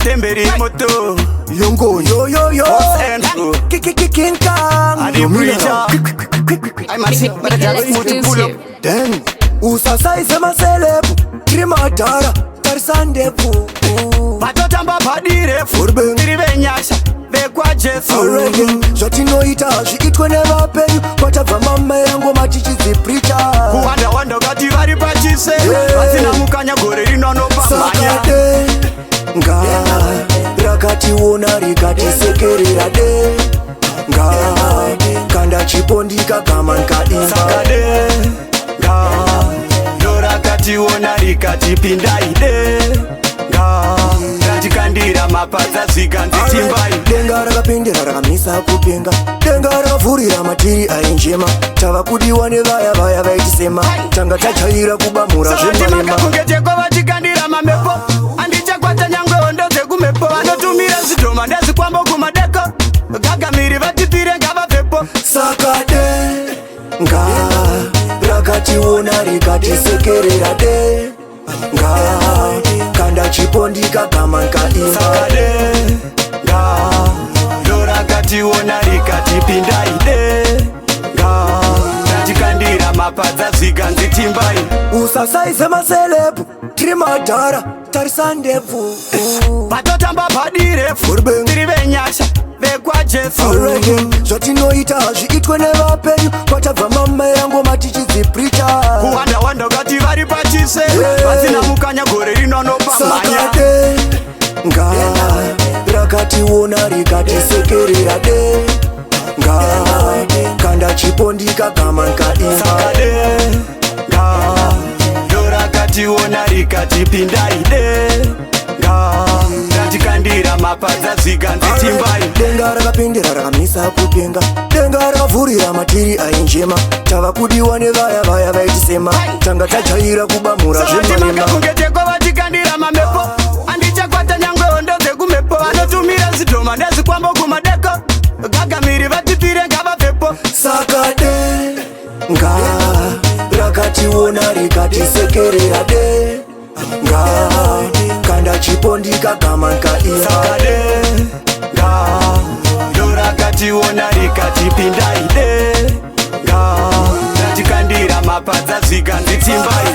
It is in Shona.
Temberi moto Yongo yo yo yo King Kong Adi preacher I must see but I just pull up Then Usasa isema selebu Krimatara Tarsandepu Batotamba padire Furben Tiribenyasha Bekwa Jesu Already Zotino itaji itwe never penyu Watava mama yangu machichizi preacher Wanda kati vari pachise Vatina mukanya gore rinonopa Sakade Nga Rakati wona rikati sekerera de Nga Kanda chipondika kama nkaimba Sakade Nga Dorakati wona rikati pindaide Nga Ratikandira mapadza zikanzi timbai Denga rakapindira rakamisa kupenga Denga rakavhurira matiri ainjema Tava kudiwa nevaya vaya vaitisema Tanga tachaira kubamura zvemarema Kungeteko vatikandira mamepo Andichakwata nyangwe hondo dzekumepo Vanotumira zidhoma ndezikwambo kumadeko Gagamiri vatipire ngavapepo Sakade Nga Rakati wona rikati sekerera de Nga Kanda chipondika kama nkaimba Sakade Nga Dorakati wona rikati pindaide Nga Ratikandira mapadza zikanzi timbai Usasa isema selebu Trimadara Tarsandepu Batotamba padire Furben Tiribenyasha Bekwa Jesu Already Zotinoita zviitwe nevapenyu Watava mama yangu matichidzi preacher Wanda kati vari pachise Vatina mukanya gore rinonopa Sakade Nga Rakati wona rikati sekerera de Nga Kanda chipondika kama nkaimba Sakade Nga Dorakati wona rikati pindaide Nga Ratikandira mapadza zikanzi timbai Denga rakapindira rakamisa kupenga Denga rakavhurira matiri ainjema Tava kudiwa nevaya vaya vaitisema Tanga tachaira kubamura zvemarema Kungeteko vatikandira mamepo Andichakwata nyangwe hondo dzekumepo Vanotumira zidhoma ndezikwambo kumadeko Gagamiri vatipire ngavapepo Sakade Nga Rakati wona rikati sekerera de Nga Kanda chipondika kama nkaimba Sakade Nga Dorakati wona rikati pindaide Nga Ratikandira mapadza zikanzi timbai